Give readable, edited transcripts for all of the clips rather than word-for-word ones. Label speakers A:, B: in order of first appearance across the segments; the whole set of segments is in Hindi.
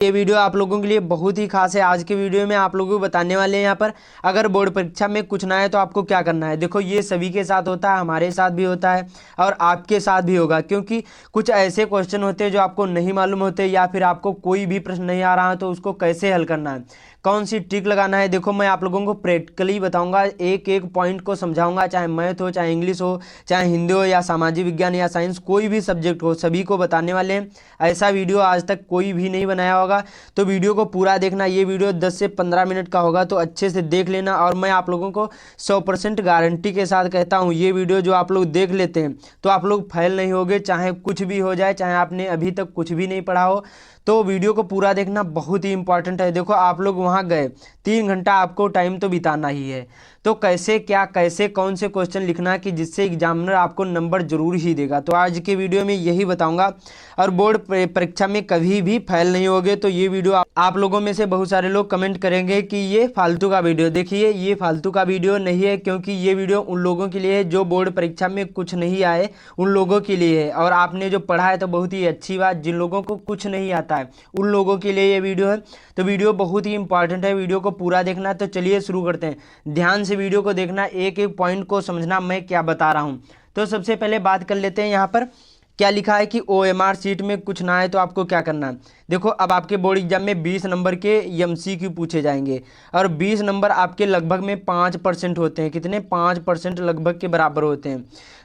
A: ये वीडियो आप लोगों के लिए बहुत ही खास है। आज के वीडियो में आप लोगों को बताने वाले हैं यहाँ पर अगर बोर्ड परीक्षा में कुछ ना है तो आपको क्या करना है। देखो, ये सभी के साथ होता है, हमारे साथ भी होता है और आपके साथ भी होगा, क्योंकि कुछ ऐसे क्वेश्चन होते हैं जो आपको नहीं मालूम होते या फिर आपको कोई भी प्रश्न नहीं आ रहा है तो उसको कैसे हल करना है, कौन सी ट्रिक लगाना है। देखो, मैं आप लोगों को प्रैक्टिकली बताऊंगा, एक एक पॉइंट को समझाऊंगा, चाहे मैथ हो, चाहे इंग्लिश हो, चाहे हिंदी हो या सामाजिक विज्ञान या साइंस, कोई भी सब्जेक्ट हो, सभी को बताने वाले हैं। ऐसा वीडियो आज तक कोई भी नहीं बनाया होगा, तो वीडियो को पूरा देखना। ये वीडियो 10 से 15 मिनट का होगा, तो अच्छे से देख लेना। और मैं आप लोगों को 100% गारंटी के साथ कहता हूँ, ये वीडियो जो आप लोग देख लेते हैं तो आप लोग फेल नहीं होगे, चाहे कुछ भी हो जाए, चाहे आपने अभी तक कुछ भी नहीं पढ़ा हो। तो वीडियो को पूरा देखना बहुत ही इंपॉर्टेंट है। देखो, आप लोग वहाँ गए, 3 घंटा आपको टाइम तो बिताना ही है, तो कैसे क्या, कैसे कौन से क्वेश्चन लिखना कि जिससे एग्जामिनर आपको नंबर जरूर ही देगा, तो आज के वीडियो में यही बताऊंगा। और बोर्ड परीक्षा में कभी भी फेल नहीं होगे। तो ये वीडियो आप लोगों में से बहुत सारे लोग कमेंट करेंगे कि ये फालतू का वीडियो। देखिए, ये फालतू का वीडियो नहीं है, क्योंकि ये वीडियो उन लोगों के लिए है जो बोर्ड परीक्षा में कुछ नहीं आए, उन लोगों के लिए है। और आपने जो पढ़ा है तो बहुत ही अच्छी बात, जिन लोगों को कुछ नहीं आता है उन लोगों के लिए ये वीडियो है। तो वीडियो बहुत ही इंपॉर्टेंट है, वीडियो को पूरा देखना। तो चलिए शुरू करते हैं। ध्यान से वीडियो को देखना, एक एक पॉइंट को समझना मैं क्या बता रहा हूँ। तो सबसे पहले बात कर लेते हैं, यहाँ पर क्या लिखा है कि OMR सीट में कुछ ना है तो आपको क्या करना है। देखो, अब आपके बोर्ड एग्जाम में 20 नंबर के MCQ पूछे जाएंगे और 20 नंबर आपके लगभग में 5% होते हैं। कितने? 5% लगभग के बराबर होते हैं।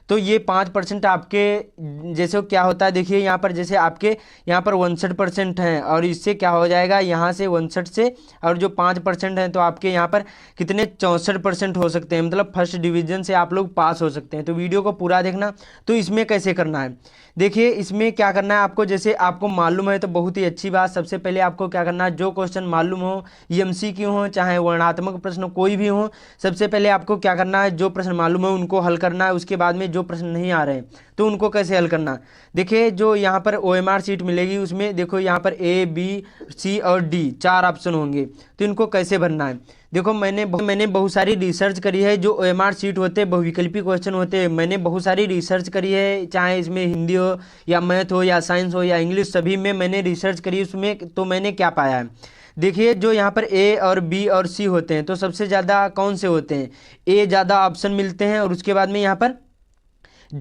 A: तो ये 5% आपके जैसे क्या होता है, देखिए यहाँ पर जैसे आपके यहाँ पर 59% हैं और इससे क्या हो जाएगा, यहाँ से 59 से और जो 5% हैं तो आपके यहाँ पर कितने 64% हो सकते हैं, मतलब फर्स्ट डिवीजन से आप लोग पास हो सकते हैं। तो वीडियो को पूरा देखना। तो इसमें कैसे करना है, देखिए इसमें क्या करना है आपको, जैसे आपको मालूम है तो बहुत ही अच्छी बात। सबसे पहले आपको क्या करना है, जो क्वेश्चन मालूम हो, MCQ हो चाहे वर्णात्मक प्रश्न कोई भी हो, सबसे पहले आपको क्या करना है, जो प्रश्न मालूम है उनको हल करना है। उसके बाद में जो प्रश्न नहीं आ रहे हैं तो उनको कैसे हल करना। देखिए, जो यहाँ पर OMR सीट मिलेगी उसमें देखो यहाँ पर A, B, C और D 4 ऑप्शन होंगे, तो इनको कैसे भरना है। देखो, मैंने बहुत सारी रिसर्च करी है। जो OMR सीट होते हैं, बहुविकल्पी क्वेश्चन होते हैं, मैंने बहुत सारी रिसर्च करी है, चाहे इसमें हिंदी हो या मैथ हो या साइंस हो या इंग्लिश, सभी में मैंने रिसर्च करी। उसमें तो मैंने क्या पाया है, देखिए जो यहाँ पर A और B और C होते हैं तो सबसे ज़्यादा कौन से होते हैं, A ज़्यादा ऑप्शन मिलते हैं और उसके बाद में यहाँ पर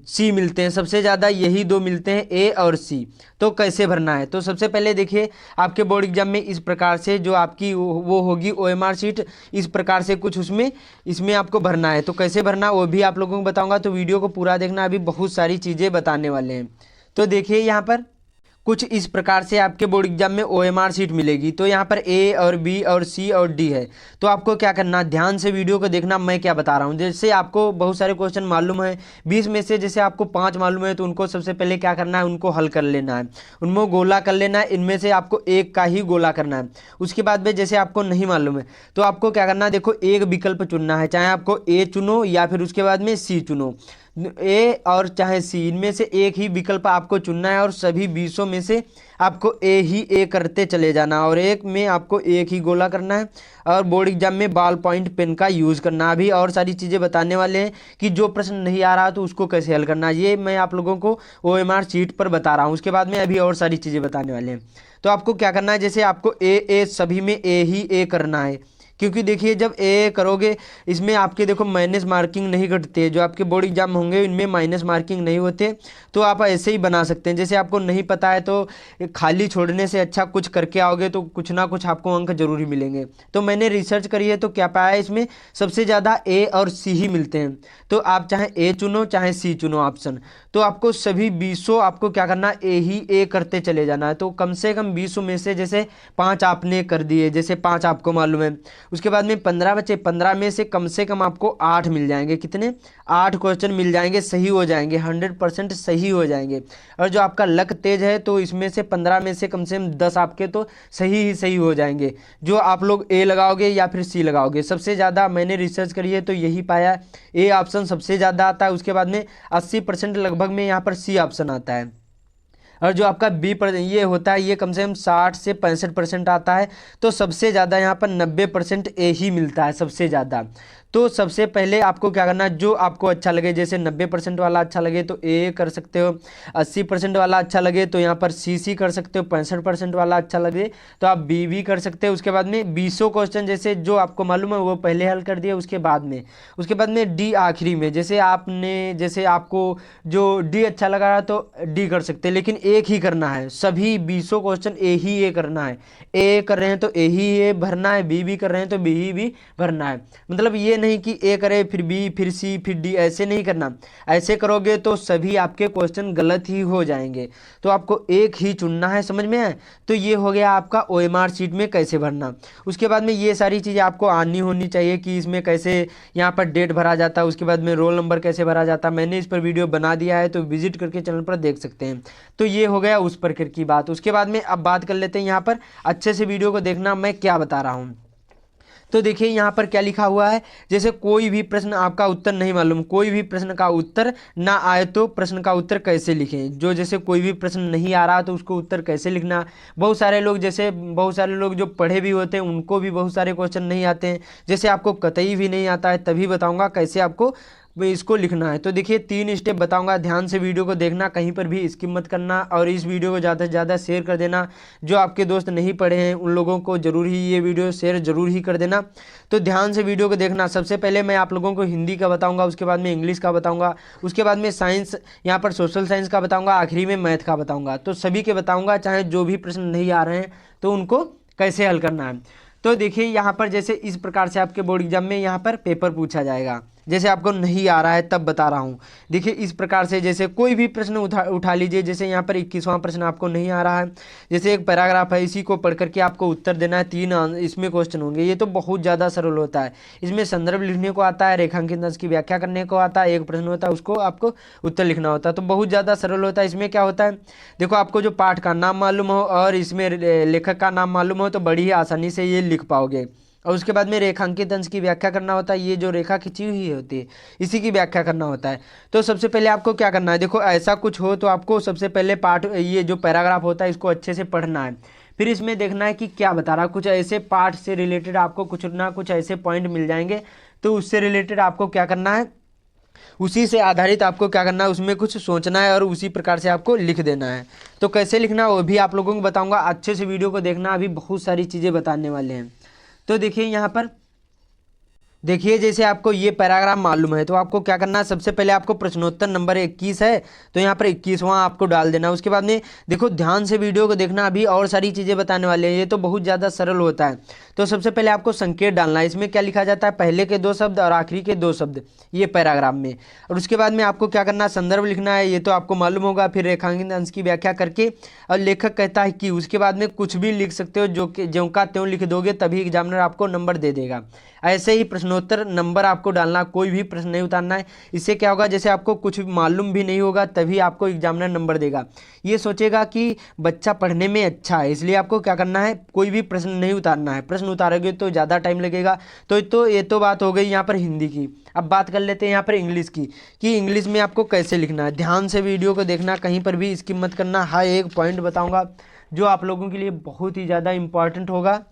A: C मिलते हैं। सबसे ज़्यादा यही दो मिलते हैं, A और C। तो कैसे भरना है, तो सबसे पहले देखिए आपके बोर्ड एग्जाम में इस प्रकार से जो आपकी वो होगी OMR सीट, इस प्रकार से कुछ उसमें इसमें आपको भरना है। तो कैसे भरना वो भी आप लोगों को बताऊंगा, तो वीडियो को पूरा देखना, अभी बहुत सारी चीज़ें बताने वाले हैं। तो देखिए यहाँ पर कुछ इस प्रकार से आपके बोर्ड एग्जाम में OMR सीट मिलेगी। तो यहाँ पर A और B और C और D है। तो आपको क्या करना, ध्यान से वीडियो को देखना मैं क्या बता रहा हूँ। जैसे आपको बहुत सारे क्वेश्चन मालूम है, 20 में से जैसे आपको 5 मालूम है तो उनको सबसे पहले क्या करना है, उनको हल कर लेना है, उनमें गोला कर लेना है। इनमें से आपको एक का ही गोला करना है। उसके बाद में जैसे आपको नहीं मालूम है तो आपको क्या करना है, देखो एक विकल्प चुनना है, चाहे आपको A चुनो या फिर उसके बाद में C चुनो, A और चाहे C, इनमें से एक ही विकल्प आपको चुनना है और सभी 20 में से आपको A करते चले जाना और एक में आपको एक ही गोला करना है। और बोर्ड एग्जाम में बॉल पॉइंट पेन का यूज़ करना। अभी और सारी चीज़ें बताने वाले हैं कि जो प्रश्न नहीं आ रहा तो उसको कैसे हल करना, ये मैं आप लोगों को OMR सीट पर बता रहा हूँ। उसके बाद में अभी और सारी चीज़ें बताने वाले हैं। तो आपको क्या करना है, जैसे आपको A सभी में A करना है, क्योंकि देखिए जब A करोगे इसमें आपके देखो माइनस मार्किंग नहीं घटती है। जो आपके बोर्ड एग्जाम होंगे इनमें माइनस मार्किंग नहीं होते, तो आप ऐसे ही बना सकते हैं। जैसे आपको नहीं पता है तो खाली छोड़ने से अच्छा कुछ करके आओगे तो कुछ ना कुछ आपको अंक जरूर ही मिलेंगे। तो मैंने रिसर्च करी है तो क्या पाया, इसमें सबसे ज़्यादा A और C ही मिलते हैं। तो आप चाहे A चुनो चाहे C चुनो ऑप्शन, तो आपको सभी 20 आपको क्या करना है, A करते चले जाना है। तो कम से कम 20 में से जैसे 5 आपने कर दिए, जैसे 5 आपको मालूम है, उसके बाद में 15 बचे, 15 में से कम आपको 8 मिल जाएंगे। कितने? 8 क्वेश्चन मिल जाएंगे, सही हो जाएंगे, 100% सही हो जाएंगे। और जो आपका लक तेज है तो इसमें से 15 में से कम 10 आपके तो सही ही सही हो जाएंगे, जो आप लोग A लगाओगे या फिर C लगाओगे। सबसे ज़्यादा मैंने रिसर्च करी है तो यही पाया, A ऑप्शन सबसे ज़्यादा आता है। उसके बाद में 80% लगभग में यहाँ पर C ऑप्शन आता है। और जो आपका ये होता है ये कम से कम 60 से 65% आता है। तो सबसे ज़्यादा यहाँ पर 90% A ही मिलता है सबसे ज़्यादा। तो सबसे पहले आपको क्या करना है, जो आपको अच्छा लगे, जैसे 90% वाला अच्छा लगे तो ए कर सकते हो, 80% वाला अच्छा लगे तो यहाँ पर सी कर सकते हो, 65% वाला अच्छा लगे तो आप बी कर सकते हो। उसके बाद में 20 क्वेश्चन जैसे जो आपको मालूम है वो पहले हल कर दिए, उसके बाद में डी आखिरी में, जैसे आपको जो डी अच्छा लगा रहा तो डी कर सकते हैं, लेकिन एक ही करना है, सभी 20 क्वेश्चन ए ही ए करना है। ए कर रहे हैं तो ए ही ए भरना है, बी भी कर रहे हैं तो बी ही बी भरना है। मतलब ये नहीं कि ए करे फिर बी फिर सी फिर डी, ऐसे नहीं करना। ऐसे करोगे तो सभी आपके क्वेश्चन गलत ही हो जाएंगे। तो आपको एक ही चुनना है, समझ में आए। तो ये हो गया आपका ओएमआर शीट में कैसे भरना। उसके बाद में ये सारी चीज़ें आपको आनी होनी चाहिए कि इसमें कैसे यहाँ पर डेट भरा जाता है, उसके बाद में रोल नंबर कैसे भरा जाता है। मैंने इस पर वीडियो बना दिया है, तो विजिट करके चैनल पर देख सकते हैं। तो ये हो गया उस प्रकार की बात। उसके बाद में अब बात कर लेते हैं यहाँ पर, अच्छे से वीडियो को देखना मैं क्या बता रहा हूँ। तो देखिए यहाँ पर क्या लिखा हुआ है, जैसे कोई भी प्रश्न आपका उत्तर नहीं मालूम, कोई भी प्रश्न का उत्तर ना आए तो प्रश्न का उत्तर कैसे लिखें। जो जैसे कोई भी प्रश्न नहीं आ रहा तो उसको उत्तर कैसे लिखना। बहुत सारे लोग जो पढ़े भी होते हैं उनको भी बहुत सारे क्वेश्चन नहीं आते हैं, जैसे आपको कतई भी नहीं आता है, तभी बताऊंगा कैसे आपको इसको लिखना है। तो देखिए 3 स्टेप बताऊंगा, ध्यान से वीडियो को देखना, कहीं पर भी स्किप मत करना, और इस वीडियो को ज़्यादा से ज़्यादा शेयर कर देना। जो आपके दोस्त नहीं पढ़े हैं उन लोगों को जरूर ही ये वीडियो शेयर जरूर ही कर देना। तो ध्यान से वीडियो को देखना। सबसे पहले मैं आप लोगों को हिंदी का बताऊंगा, उसके बाद में इंग्लिश का बताऊंगा, उसके बाद में साइंस, यहाँ पर सोशल साइंस का बताऊंगा, आखिरी में मैथ का बताऊंगा। तो सभी के बताऊंगा, चाहे जो भी प्रश्न नहीं आ रहे हैं तो उनको कैसे हल करना है। तो देखिए यहाँ पर जैसे इस प्रकार से आपके बोर्ड एग्जाम में यहाँ पर पेपर पूछा जाएगा, जैसे आपको नहीं आ रहा है तब बता रहा हूँ। देखिए इस प्रकार से जैसे कोई भी प्रश्न उठा लीजिए, जैसे यहाँ पर 21वां प्रश्न आपको नहीं आ रहा है, जैसे एक पैराग्राफ है, इसी को पढ़ करके आपको उत्तर देना है। 3 इसमें क्वेश्चन होंगे, ये तो बहुत ज़्यादा सरल होता है। इसमें संदर्भ लिखने को आता है, रेखांकन की व्याख्या करने को आता है, एक प्रश्न होता है उसको आपको उत्तर लिखना होता है। तो बहुत ज़्यादा सरल होता है। इसमें क्या होता है, देखो आपको जो पाठ का नाम मालूम हो और इसमें लेखक का नाम मालूम हो तो बड़ी ही आसानी से ये लिख पाओगे। और उसके बाद में रेखांकित अंश की व्याख्या करना होता है, ये जो रेखा खिंची हुई होती है इसी की व्याख्या करना होता है। तो सबसे पहले आपको क्या करना है, देखो ऐसा कुछ हो तो आपको सबसे पहले पाठ, ये जो पैराग्राफ होता है इसको अच्छे से पढ़ना है। फिर इसमें देखना है कि क्या बता रहा है, कुछ ऐसे पाठ से रिलेटेड आपको कुछ ना कुछ ऐसे पॉइंट मिल जाएंगे, तो उससे रिलेटेड आपको क्या करना है, उसी से आधारित आपको क्या करना है, उसमें कुछ सोचना है और उसी प्रकार से आपको लिख देना है। तो कैसे लिखना वो भी आप लोगों को बताऊंगा, अच्छे से वीडियो को देखना, अभी बहुत सारी चीज़ें बताने वाले हैं। तो देखिए यहाँ पर, देखिए जैसे आपको ये पैराग्राफ मालूम है तो आपको क्या करना है, सबसे पहले आपको प्रश्नोत्तर नंबर 21 है तो यहाँ पर 21वां आपको डाल देना। उसके बाद में देखो ध्यान से वीडियो को देखना, अभी और सारी चीज़ें बताने वाले हैं, ये तो बहुत ज़्यादा सरल होता है। तो सबसे पहले आपको संकेत डालना है, इसमें क्या लिखा जाता है, पहले के 2 शब्द और आखिरी के 2 शब्द, ये पैराग्राफ में। और उसके बाद में आपको क्या करना है, संदर्भ लिखना है, ये तो आपको मालूम होगा। फिर रेखांकित अंश की व्याख्या करके, और लेखक कहता है कि, उसके बाद में कुछ भी लिख सकते हो, जो कि ज्यों का त्यों लिख दोगे तभी एग्जामिनर आपको नंबर दे देगा। ऐसे ही प्रश्नोत्तर नंबर आपको डालना, कोई भी प्रश्न नहीं उतारना है। इससे क्या होगा, जैसे आपको कुछ मालूम भी नहीं होगा तभी आपको एग्जामिनर नंबर देगा। ये सोचेगा कि बच्चा पढ़ने में अच्छा है, इसलिए आपको क्या करना है, कोई भी प्रश्न नहीं उतारना है। प्रश्न उतारोगे तो ज़्यादा टाइम लगेगा। तो ये तो बात हो गई यहाँ पर हिंदी की। अब बात कर लेते हैं यहाँ पर इंग्लिश की, कि इंग्लिश में आपको कैसे लिखना है। ध्यान से वीडियो को देखना, कहीं पर भी स्किप मत करना। हाँ, एक पॉइंट बताऊँगा जो आप लोगों के लिए बहुत ही ज़्यादा इंपॉर्टेंट होगा।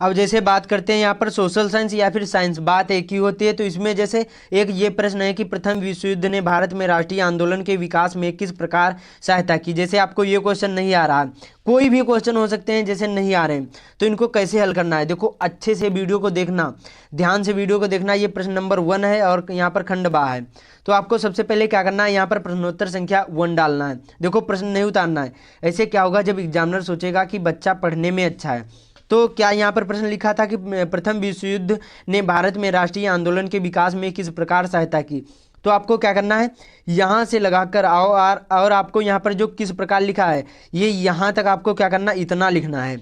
A: अब जैसे बात करते हैं यहाँ पर सोशल साइंस या फिर साइंस, बात एक ही होती है। तो इसमें जैसे एक ये प्रश्न है कि प्रथम विश्व युद्ध ने भारत में राष्ट्रीय आंदोलन के विकास में किस प्रकार सहायता की। जैसे आपको ये क्वेश्चन नहीं आ रहा, कोई भी क्वेश्चन हो सकते हैं जैसे नहीं आ रहे हैं, तो इनको कैसे हल करना है, देखो अच्छे से वीडियो को देखना, ध्यान से वीडियो को देखना। ये प्रश्न नंबर 1 है और यहाँ पर खंड बा है। तो आपको सबसे पहले क्या करना है, यहाँ पर प्रश्नोत्तर संख्या 1 डालना है। देखो प्रश्न नहीं उतारना है। ऐसे क्या होगा, जब एग्जामिनर सोचेगा कि बच्चा पढ़ने में अच्छा है, तो क्या यहाँ पर प्रश्न लिखा था कि प्रथम विश्व युद्ध ने भारत में राष्ट्रीय आंदोलन के विकास में किस प्रकार सहायता की। तो आपको क्या करना है, यहाँ से लगाकर आओ और आपको यहाँ पर जो किस प्रकार लिखा है, ये यहाँ तक आपको क्या करना, इतना लिखना है।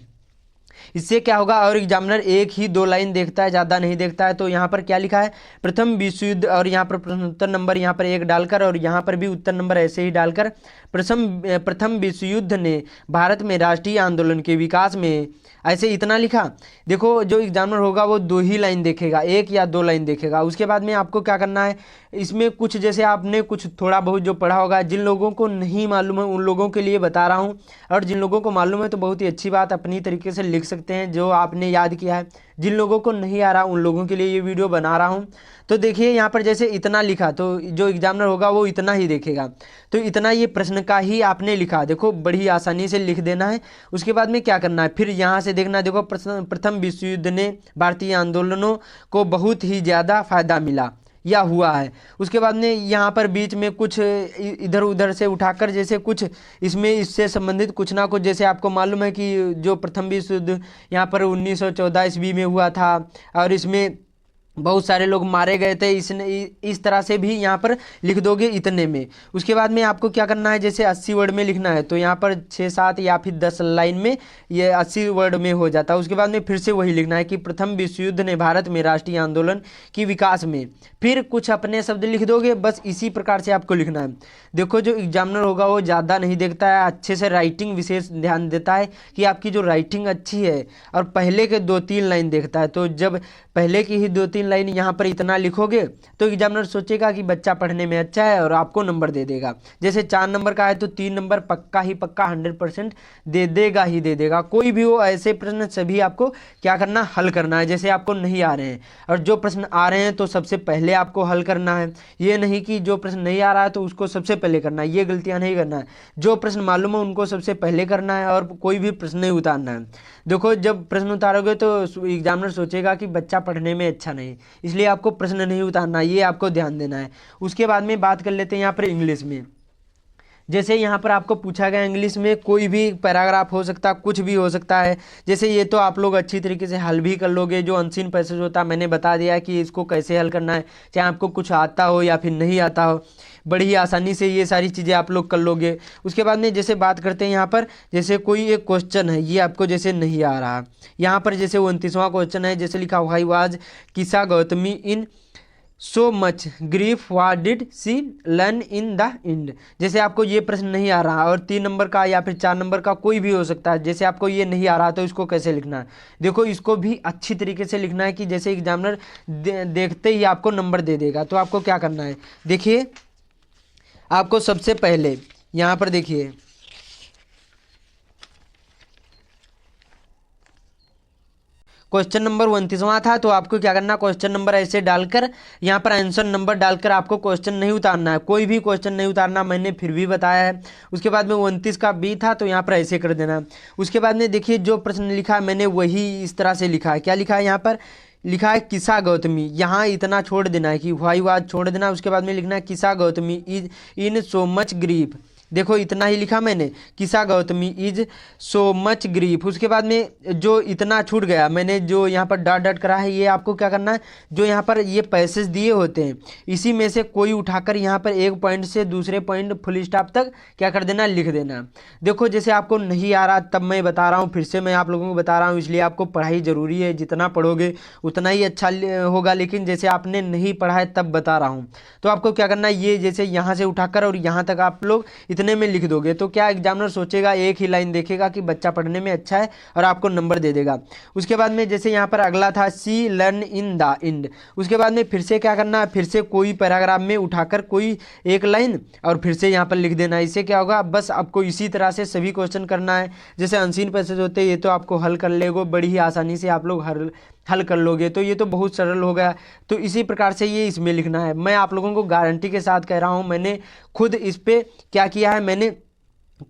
A: इससे क्या होगा, और एग्जामिनर एक ही 2 लाइन देखता है, ज़्यादा नहीं देखता है। तो यहाँ पर क्या लिखा है, प्रथम विश्व युद्ध, और यहाँ पर प्रश्नोत्तर नंबर यहाँ पर 1 डालकर, और यहाँ पर भी उत्तर नंबर ऐसे ही डालकर, प्रथम विश्व युद्ध ने भारत में राष्ट्रीय आंदोलन के विकास में, ऐसे इतना लिखा। देखो जो एग्जामिनर होगा वो 2 ही लाइन देखेगा, 1 या 2 लाइन देखेगा। उसके बाद में आपको क्या करना है, इसमें कुछ जैसे आपने कुछ थोड़ा बहुत जो पढ़ा होगा, जिन लोगों को नहीं मालूम है उन लोगों के लिए बता रहा हूँ, और जिन लोगों को मालूम है तो बहुत ही अच्छी बात, अपनी तरीके से लिख सकते हैं जो आपने याद किया है। जिन लोगों को नहीं आ रहा उन लोगों के लिए ये वीडियो बना रहा हूँ। तो देखिए यहाँ पर जैसे इतना लिखा तो जो एग्जामिनर होगा वो इतना ही देखेगा, तो इतना ये प्रश्न का ही आपने लिखा, देखो बड़ी आसानी से लिख देना है। उसके बाद में क्या करना है, फिर यहाँ से देखना, देखो प्रथम विश्व युद्ध ने भारतीय आंदोलनों को बहुत ही ज़्यादा फायदा मिला या हुआ है। उसके बाद में यहाँ पर बीच में कुछ इधर उधर से उठाकर जैसे कुछ इसमें इससे संबंधित कुछ ना कुछ, जैसे आपको मालूम है कि जो प्रथम विश्व युद्ध यहाँ पर 1914 ईस्वी में हुआ था और इसमें बहुत सारे लोग मारे गए थे, इसने इस तरह से भी यहाँ पर लिख दोगे इतने में। उसके बाद में आपको क्या करना है, जैसे 80 वर्ड में लिखना है तो यहाँ पर 6-7 या फिर 10 लाइन में ये 80 वर्ड में हो जाता है। उसके बाद में फिर से वही लिखना है कि प्रथम विश्व युद्ध ने भारत में राष्ट्रीय आंदोलन की विकास में, फिर कुछ अपने शब्द लिख दोगे, बस इसी प्रकार से आपको लिखना है। देखो जो एग्जामिनर होगा वो ज़्यादा नहीं देखता है, अच्छे से राइटिंग विशेष ध्यान देता है कि आपकी जो राइटिंग अच्छी है, और पहले के 2-3 लाइन देखता है। तो जब पहले की ही 2-3 लाइन यहाँ पर इतना लिखोगे तो एग्जामिनर सोचेगा कि बच्चा पढ़ने में अच्छा है और आपको नंबर दे देगा। जैसे 4 नंबर का है तो 3 नंबर पक्का ही पक्का 100% दे देगा ही दे देगा। कोई भी हो ऐसे प्रश्न सभी आपको क्या करना, हल करना है। जैसे आपको नहीं आ रहे हैं और जो प्रश्न आ रहे हैं तो सबसे पहले आपको हल करना है, ये नहीं कि जो प्रश्न नहीं आ रहा है तो उसको सबसे पहले करना है, ये गलतियाँ नहीं करना है। जो प्रश्न मालूम है उनको सबसे पहले करना है और कोई भी प्रश्न नहीं उतारना है। देखो जब प्रश्न उतारोगे तो एग्जामिनर सोचेगा कि बच्चा पढ़ने में अच्छा नहीं, इसलिए आपको प्रश्न नहीं उतारना, ये आपको ध्यान देना है। उसके बाद में बात कर लेते हैं यहाँ पर इंग्लिश में। जैसे यहाँ पर आपको पूछा गया इंग्लिश में कोई भी पैराग्राफ हो सकता है, कुछ भी हो सकता है। जैसे ये तो आप लोग अच्छी तरीके से हल भी कर लोगे, जो अनसीन पैसेज होता है मैंने बता दिया कि इसको कैसे हल करना है, चाहे आपको कुछ आता हो या फिर नहीं आता हो, बड़ी ही आसानी से ये सारी चीज़ें आप लोग कर लोगे। उसके बाद में जैसे बात करते हैं यहाँ पर, जैसे कोई एक क्वेश्चन है ये आपको जैसे नहीं आ रहा, यहाँ पर जैसे 29वां क्वेश्चन है, जैसे लिखा why was Kisa Gautami in so much grief what did she learn in the end. जैसे आपको ये प्रश्न नहीं आ रहा और 3 नंबर का या फिर 4 नंबर का कोई भी हो सकता है, जैसे आपको ये नहीं आ रहा तो इसको कैसे लिखना है, देखो इसको भी अच्छी तरीके से लिखना है कि जैसे एग्जामिनर देखते ही आपको नंबर दे देगा। तो आपको क्या करना है, देखिए आपको सबसे पहले यहाँ पर देखिए क्वेश्चन नंबर 29वां था, तो आपको क्या करना, क्वेश्चन नंबर ऐसे डालकर यहाँ पर आंसर नंबर डालकर आपको क्वेश्चन नहीं उतारना है, कोई भी क्वेश्चन नहीं उतारना, मैंने फिर भी बताया है। उसके बाद में 29 का बी था तो यहाँ पर ऐसे कर देना। उसके बाद में देखिए जो प्रश्न लिखा है मैंने वही इस तरह से लिखा है। क्या लिखा है यहाँ पर, लिखा है किसा गौतमी, यहाँ इतना छोड़ देना है कि व्हाई वाज छोड़ देना। उसके बाद में लिखना है किसा Gautami is in so much grief, देखो इतना ही लिखा मैंने, किसा Gautami is so much grief. उसके बाद में जो इतना छूट गया मैंने जो यहाँ पर डॉट डॉट करा है, ये आपको क्या करना है, जो यहाँ पर ये पैसेज दिए होते हैं इसी में से कोई उठाकर यहाँ पर एक पॉइंट से दूसरे पॉइंट फुल स्टॉप तक क्या कर देना, लिख देना। देखो जैसे आपको नहीं आ रहा तब मैं बता रहा हूँ, फिर से मैं आप लोगों को बता रहा हूँ, इसलिए आपको पढ़ाई ज़रूरी है, जितना पढ़ोगे उतना ही अच्छा होगा। लेकिन जैसे आपने नहीं पढ़ा है तब बता रहा हूँ, तो आपको क्या करना है, ये जैसे यहाँ से उठाकर और यहाँ तक आप लोग इतने में लिख दोगे तो क्या एग्जामिनर सोचेगा, एक ही लाइन देखेगा कि बच्चा पढ़ने में अच्छा है और आपको नंबर दे देगा। उसके बाद में जैसे यहाँ पर अगला था सी लर्न इन द एंड, उसके बाद में फिर से क्या करना है, फिर से कोई पैराग्राफ में उठाकर कोई एक लाइन और फिर से यहाँ पर लिख देना। इससे क्या होगा, बस आपको इसी तरह से सभी क्वेश्चन करना है। जैसे अनसीन पैसेज होते हैं ये तो आपको हल कर लेगो, बड़ी ही आसानी से आप लोग हल कर लोगे, तो ये तो बहुत सरल हो गया। तो इसी प्रकार से ये इसमें लिखना है। मैं आप लोगों को गारंटी के साथ कह रहा हूँ, मैंने खुद इस पे क्या किया है, मैंने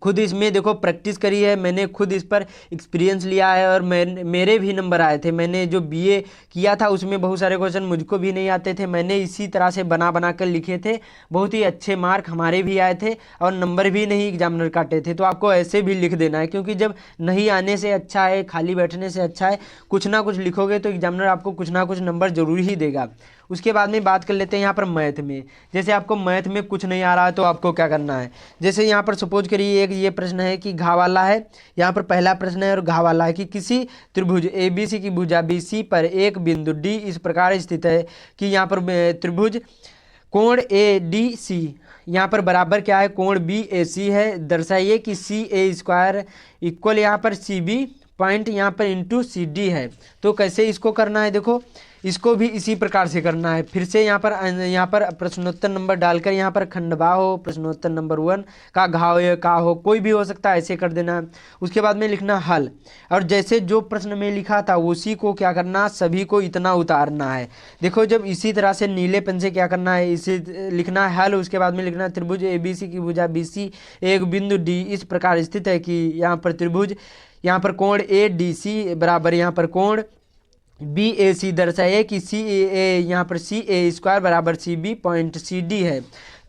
A: खुद इसमें देखो प्रैक्टिस करी है, मैंने खुद इस पर एक्सपीरियंस लिया है और मेरे भी नंबर आए थे। मैंने जो बीए किया था उसमें बहुत सारे क्वेश्चन मुझको भी नहीं आते थे, मैंने इसी तरह से बना कर लिखे थे, बहुत ही अच्छे मार्क हमारे भी आए थे और नंबर भी नहीं एग्जामिनर काटे थे। तो आपको ऐसे भी लिख देना है, क्योंकि जब नहीं आने से अच्छा है, खाली बैठने से अच्छा है कुछ ना कुछ लिखोगे तो एग्जामिनर आपको कुछ ना कुछ नंबर जरूर ही देगा। उसके बाद में बात कर लेते हैं यहाँ पर मैथ में। जैसे आपको मैथ में कुछ नहीं आ रहा है तो आपको क्या करना है, जैसे यहाँ पर सपोज करिए एक ये प्रश्न है कि घा वाला है, यहाँ पर पहला प्रश्न है और घा वाला है कि किसी त्रिभुज ABC की भुजा BC पर एक बिंदु D इस प्रकार स्थित है कि यहाँ पर त्रिभुज कोण ADC यहाँ पर बराबर क्या है, कोण BAC है। दर्शाइए कि CA² इक्वल यहाँ पर CB पॉइंट यहाँ पर इंटू CD है। तो कैसे इसको करना है, देखो इसको भी इसी प्रकार से करना है। फिर से यहाँ पर प्रश्नोत्तर नंबर डालकर यहाँ पर खंडवा हो, प्रश्नोत्तर नंबर 1 का घाव या का हो, कोई भी हो सकता है, ऐसे कर देना। उसके बाद में लिखना हल, और जैसे जो प्रश्न में लिखा था उसी को क्या करना, सभी को इतना उतारना है। देखो जब इसी तरह से नीले पेन से क्या करना है, इसे लिखना है हल। उसके बाद में लिखना त्रिभुज ABC की भुजा BC एक बिंदु D इस प्रकार स्थित है कि यहाँ पर त्रिभुज, यहाँ पर कोण ADC बराबर यहाँ पर कोण BAC दर्शाए कि CA यहाँ पर CA² बराबर CB पॉइंट CD है।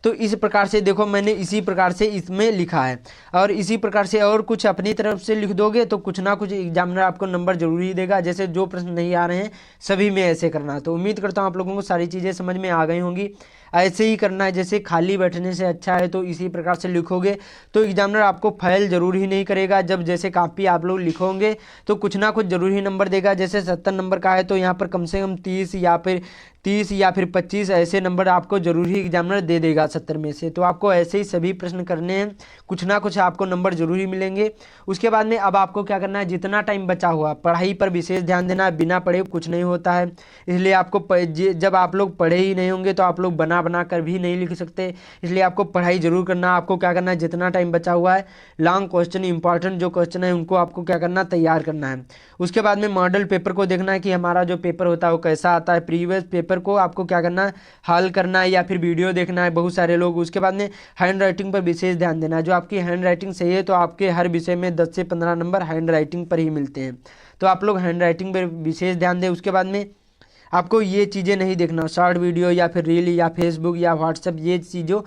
A: तो इस प्रकार से देखो मैंने इसी प्रकार से इसमें लिखा है, और इसी प्रकार से और कुछ अपनी तरफ से लिख दोगे तो कुछ ना कुछ एग्जामिनर आपको नंबर जरूर ही देगा। जैसे जो प्रश्न नहीं आ रहे हैं सभी में ऐसे करना। तो उम्मीद करता हूँ आप लोगों को सारी चीज़ें समझ में आ गई होंगी। ऐसे ही करना है, जैसे खाली बैठने से अच्छा है तो इसी प्रकार से लिखोगे तो एग्जामिनर आपको फेल जरूर ही नहीं करेगा। जब जैसे कापी आप लोग लिखोगे तो कुछ ना कुछ जरूर ही नंबर देगा। जैसे 70 नंबर का है तो यहाँ पर कम से कम 30 या फिर 25 ऐसे नंबर आपको जरूर ही एग्जामिनर दे देगा 70 में से। तो आपको ऐसे ही सभी प्रश्न करने हैं, कुछ ना कुछ आपको नंबर जरूर ही मिलेंगे। उसके बाद में अब आपको क्या करना है, जितना टाइम बचा हुआ पढ़ाई पर विशेष ध्यान देना। बिना पढ़े कुछ नहीं होता है, इसलिए आपको जब आप लोग पढ़े ही नहीं होंगे तो आप लोग बना कर भी नहीं लिख सकते। इसलिए आपको पढ़ाई जरूर करना। आपको क्या करना है, जितना टाइम बचा हुआ है लॉन्ग क्वेश्चन, इंपॉर्टेंट जो क्वेश्चन है उनको आपको क्या करना, तैयार करना है। उसके बाद में मॉडल पेपर को देखना है कि हमारा जो पेपर होता है वो कैसा आता है। प्रीवियस पेपर को आपको क्या करना है, हल करना है या फिर वीडियो देखना है बहुत सारे लोग। उसके बाद में हैंड राइटिंग पर विशेष ध्यान देना है। जो आपकी हैंड राइटिंग सही है तो आपके हर विषय में 10 से 15 नंबर हैंड राइटिंग पर ही मिलते हैं। तो आप लोग हैंड राइटिंग पर विशेष ध्यान दें। उसके बाद में आपको ये चीज़ें नहीं देखना, शॉर्ट वीडियो या फिर रील या फेसबुक या व्हाट्सएप, ये चीज़ों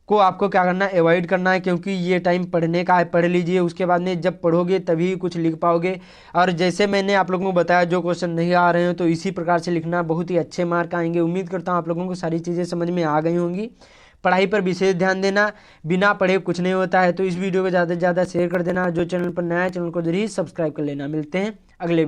A: को आपको क्या करना है, अवॉइड करना है, क्योंकि ये टाइम पढ़ने का है, पढ़ लीजिए। उसके बाद में जब पढ़ोगे तभी कुछ लिख पाओगे। और जैसे मैंने आप लोगों को बताया जो क्वेश्चन नहीं आ रहे हैं तो इसी प्रकार से लिखना, बहुत ही अच्छे मार्क आएंगे। उम्मीद करता हूँ आप लोगों को सारी चीज़ें समझ में आ गई होंगी। पढ़ाई पर विशेष ध्यान देना, बिना पढ़े कुछ नहीं होता है। तो इस वीडियो को ज़्यादा से ज़्यादा शेयर कर देना। जो चैनल पर नया है चैनल को जरूर सब्सक्राइब कर लेना। मिलते हैं अगले